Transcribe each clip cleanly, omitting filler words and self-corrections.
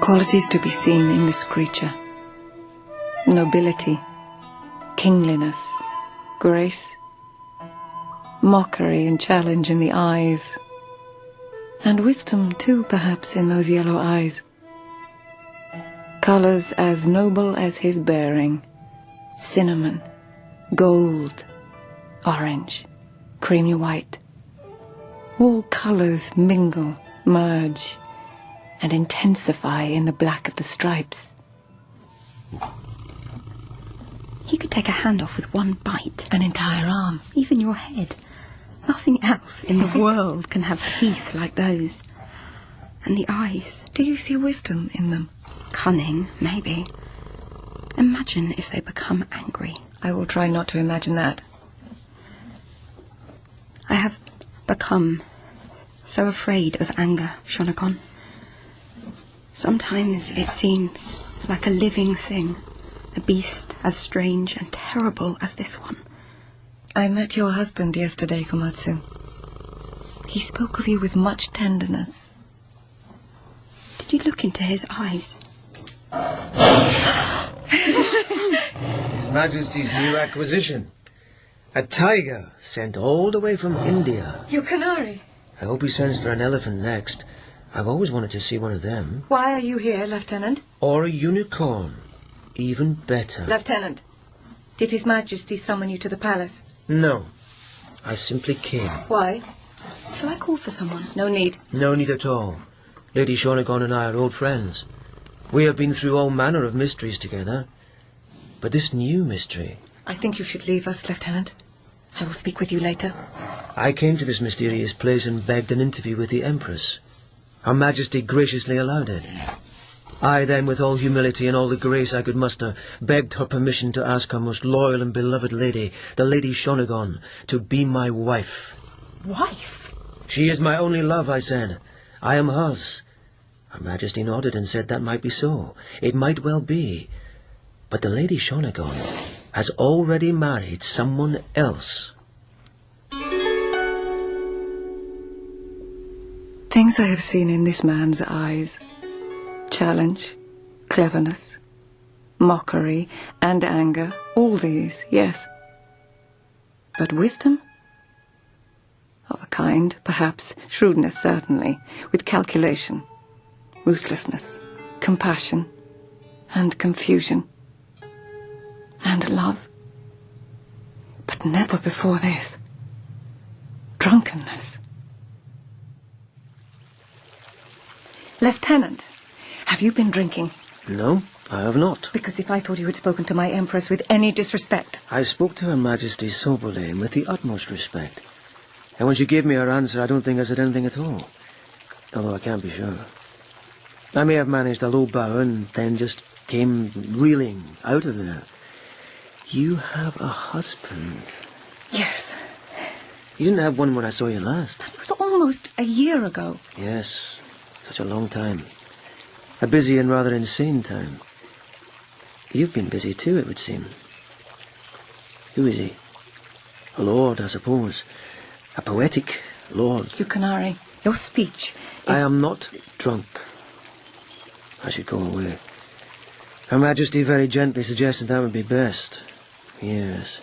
qualities to be seen in this creature: nobility, kingliness, grace, mockery and challenge in the eyes, and wisdom too, perhaps, in those yellow eyes. Colors as noble as his bearing: cinnamon, gold, orange, creamy white. All colors mingle, merge, and intensify in the black of the stripes. He could take a hand off with one bite. An entire arm. Even your head. Nothing else in the world can have teeth like those. And the eyes. Do you see wisdom in them? Cunning, maybe. Imagine if they become angry. I will try not to imagine that. I have become so afraid of anger, Shonagon. Sometimes it seems like a living thing, a beast as strange and terrible as this one. I met your husband yesterday, Komatsu. He spoke of you with much tenderness. Did you look into his eyes? His Majesty's new acquisition. A tiger sent all the way from India. Yukinari! I hope he sends for an elephant next. I've always wanted to see one of them. Why are you here, Lieutenant? Or a unicorn. Even better. Lieutenant, did His Majesty summon you to the palace? No. I simply came. Why? Shall I call for someone? No need. No need at all. Lady Shonagon and I are old friends. We have been through all manner of mysteries together. But this new mystery... I think you should leave us, Lieutenant. I will speak with you later. I came to this mysterious place and begged an interview with the Empress. Her Majesty graciously allowed it. I then, with all humility and all the grace I could muster, begged her permission to ask her most loyal and beloved lady, the Lady Shonagon, to be my wife. Wife? She is my only love, I said. I am hers. Her Majesty nodded and said that might be so. It might well be. But the Lady Shonagon has already married someone else. Things I have seen in this man's eyes: challenge, cleverness, mockery, and anger. All these, yes. But wisdom? Of a kind, perhaps. Shrewdness, certainly. With calculation, ruthlessness, compassion, and confusion. And love. But never before this. Drunkenness. Lieutenant, have you been drinking? No, I have not. Because if I thought you had spoken to my Empress with any disrespect... I spoke to Her Majesty soberly and with the utmost respect. And when she gave me her answer, I don't think I said anything at all. Although I can't be sure. I may have managed a low bow and then just came reeling out of there. You have a husband. Yes. You didn't have one when I saw you last. That was almost a year ago. Yes, such a long time. A busy and rather insane time. You've been busy too, it would seem. Who is he? A lord, I suppose. A poetic lord. Yukinari, your speech is... I am not drunk. I should go away. Her Majesty very gently suggested that would be best. Yes.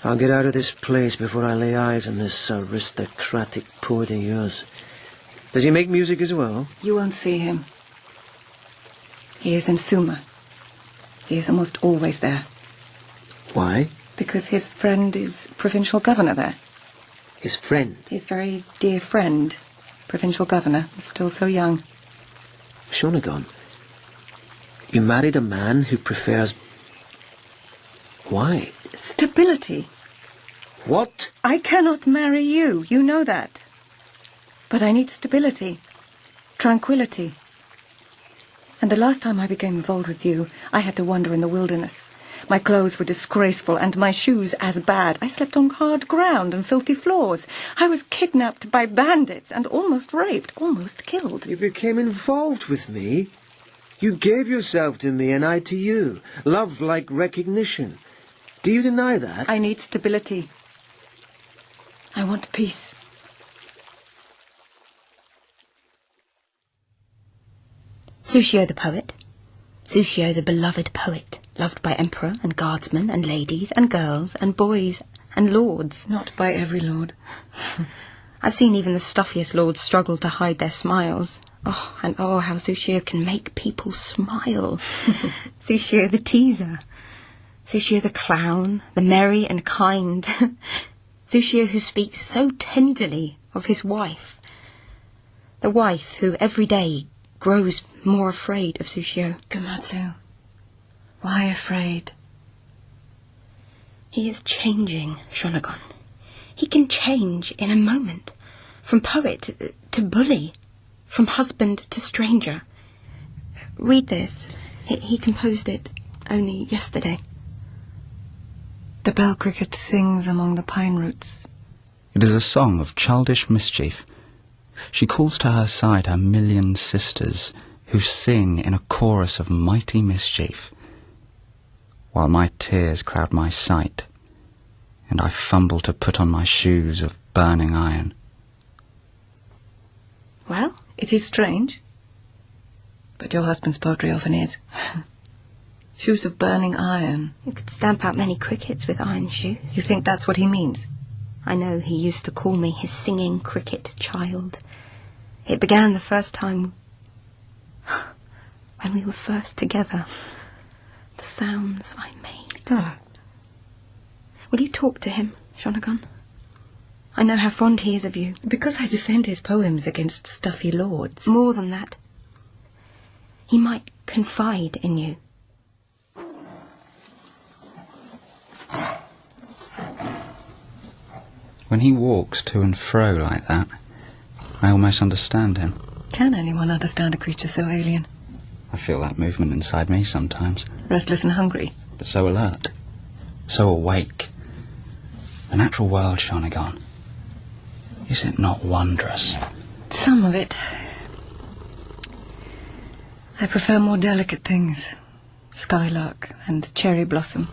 I'll get out of this place before I lay eyes on this aristocratic poet of yours. Does he make music as well? You won't see him. He is in Suma. He is almost always there. Why? Because his friend is provincial governor there. His friend? His very dear friend, provincial governor, is still so young. Shonagon, you married a man who prefers... Why? Stability. What? I cannot marry you, you know that. But I need stability, tranquility. And the last time I became involved with you, I had to wander in the wilderness. My clothes were disgraceful and my shoes as bad. I slept on hard ground and filthy floors. I was kidnapped by bandits and almost raped, almost killed. You became involved with me? You gave yourself to me and I to you. Love like recognition. Do you deny that? I need stability. I want peace. Sushio the poet. Sushio the beloved poet, loved by emperor and guardsmen and ladies and girls and boys and lords. Not by every lord. I've seen even the stuffiest lords struggle to hide their smiles. Oh, how Sushio can make people smile. Sushio the teaser. Sushio the clown, the merry and kind. Sushio who speaks so tenderly of his wife. The wife who every day grows more afraid of Sushio. Komatsu, why afraid? He is changing, Shonagon. He can change in a moment. From poet to bully. From husband to stranger. Read this. He composed it only yesterday. The bell cricket sings among the pine roots. It is a song of childish mischief. She calls to her side her million sisters, who sing in a chorus of mighty mischief, while my tears cloud my sight, and I fumble to put on my shoes of burning iron. Well, It is strange, but your husband's poetry often is. Shoes of burning iron. you could stamp out many crickets with iron shoes. You think that's what he means? I know he used to call me his singing cricket child. It began the first time when we were first together. The sounds I made. Oh. Will you talk to him, Shonagon? I know how fond he is of you. Because I defend his poems against stuffy lords. More than that. He might confide in you. When he walks to and fro like that, I almost understand him. Can anyone understand a creature so alien? I feel that movement inside me sometimes, Restless and hungry. but so alert, so awake. The natural world, Shonagon. Is it not wondrous? Some of it. I prefer more delicate things. Skylark and cherry blossom.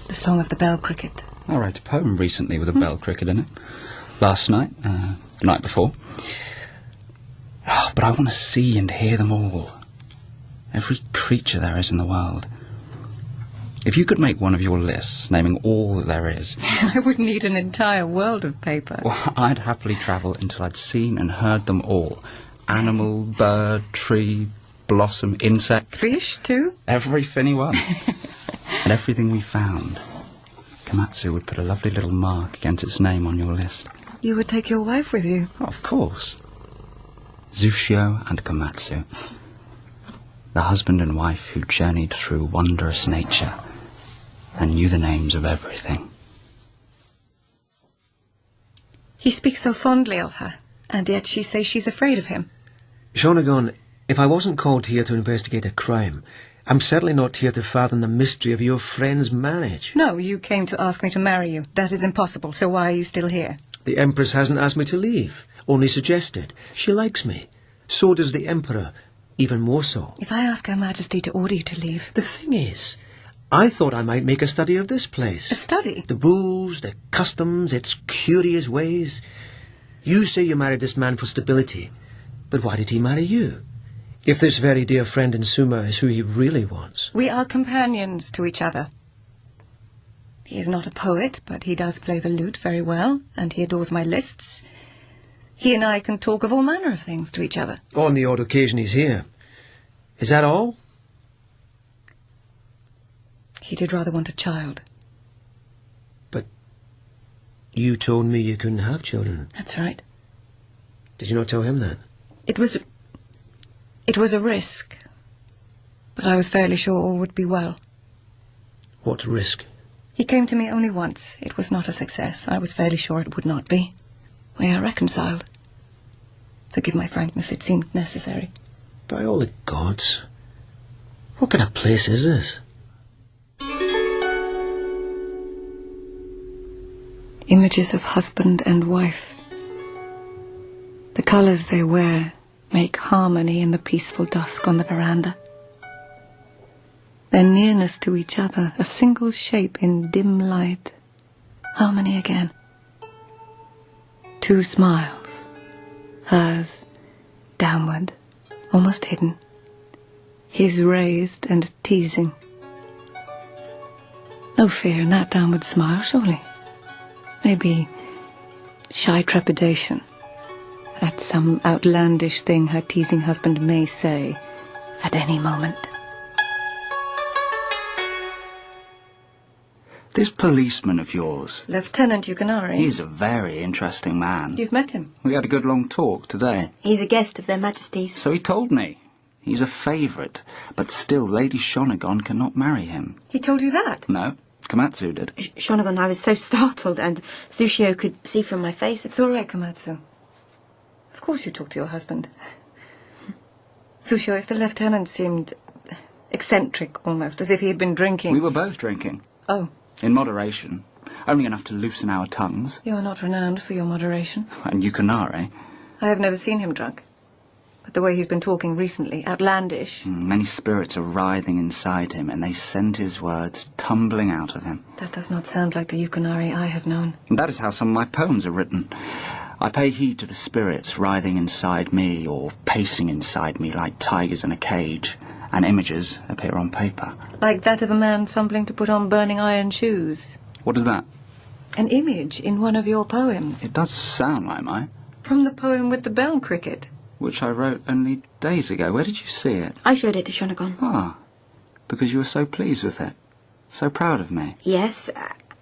The song of the bell cricket. I wrote a poem recently with a bell cricket in it. Last night, the night before. But I want to see and hear them all. Every creature there is in the world. If you could make one of your lists, naming all that there is... I would need an entire world of paper. Well, I'd happily travel until I'd seen and heard them all. Animal, bird, tree, blossom, insect... Fish, too? Every finny one. And everything we found. Komatsu would put a lovely little mark against its name on your list. You would take your wife with you? Oh, of course. Sushio and Komatsu. The husband and wife who journeyed through wondrous nature and knew the names of everything. He speaks so fondly of her, and yet she says she's afraid of him. Shonagon, if I wasn't called here to investigate a crime, I'm certainly not here to fathom the mystery of your friend's marriage. No, you came to ask me to marry you. That is impossible, so why are you still here? The Empress hasn't asked me to leave, only suggested. She likes me. So does the Emperor, even more so. If I ask Her Majesty to order you to leave... The thing is, I thought I might make a study of this place. A study? The rules, the customs, its curious ways. You say you married this man for stability, but why did he marry you? If this very dear friend in Suma is who he really wants. We are companions to each other. He is not a poet, but he does play the lute very well, and he adores my lists. He and I can talk of all manner of things to each other. On the odd occasion he's here. Is that all? He did rather want a child. But you told me you couldn't have children. That's right. Did you not tell him that? It was a risk, but I was fairly sure all would be well. What risk? He came to me only once. It was not a success. I was fairly sure it would not be. We are reconciled. Forgive my frankness, it seemed necessary. By all the gods. What kind of place is this? Images of husband and wife. The colours they wear make harmony in the peaceful dusk on the veranda. Their nearness to each other, a single shape in dim light. Harmony again. 2 smiles. Hers, downward, almost hidden. His raised and teasing. No fear in that downward smile, surely. Maybe shy trepidation at some outlandish thing her teasing husband may say at any moment. This policeman of yours, Lieutenant Yukinari. he is a very interesting man. You've met him? We had a good long talk today. He's a guest of their Majesties. So he told me. He's a favourite, but still Lady Shonagon cannot marry him. He told you that? No, Komatsu did. Shonagon, I was so startled, and Sushio could see from my face. It's all right, Komatsu. Of course you talk to your husband. Sushio, if the lieutenant seemed eccentric almost, as if he had been drinking... We were both drinking. Oh. In moderation. Only enough to loosen our tongues. You're not renowned for your moderation. And Yukinari. I have never seen him drunk. But the way he's been talking recently, outlandish. Many spirits are writhing inside him, and they send his words tumbling out of him. That does not sound like the Yukinari I have known. And that is how some of my poems are written. I pay heed to the spirits writhing inside me, or pacing inside me like tigers in a cage, and images appear on paper. Like that of a man fumbling to put on burning iron shoes. What is that? An image in one of your poems. It does sound like mine. From the poem with the bell cricket. Which I wrote only days ago. Where did you see it? I showed it to Shonagon. Ah, because you were so pleased with it. So proud of me. Yes,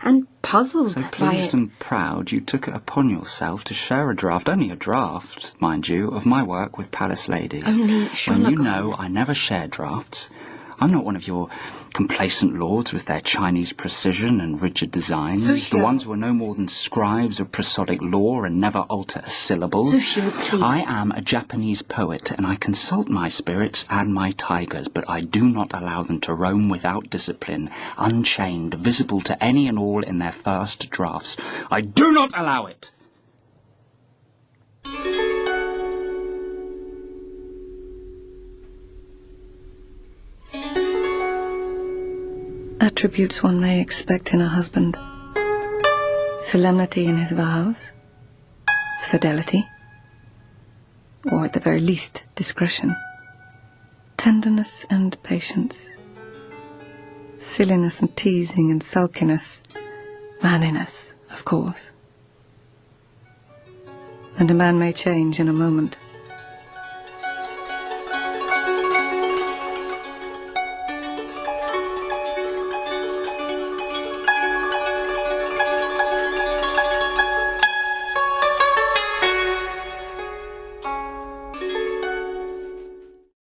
and puzzled So by pleased it. and proud you took it upon yourself to share a draft, only a draft, mind you, of my work with palace ladies. Only When you Shonagon. know I never share drafts. I'm not one of your complacent lords with their Chinese precision and rigid designs. Sushio. The ones who are no more than scribes of prosodic law and never alter a syllable. Sushio, please. I am a Japanese poet, and I consult my spirits and my tigers, but I do not allow them to roam without discipline, unchained, visible to any and all in their first drafts. I do not allow it! Attributes one may expect in a husband. Solemnity in his vows. Fidelity. Or at the very least, discretion. Tenderness and patience. Silliness and teasing and sulkiness. Manliness, of course. And a man may change in a moment.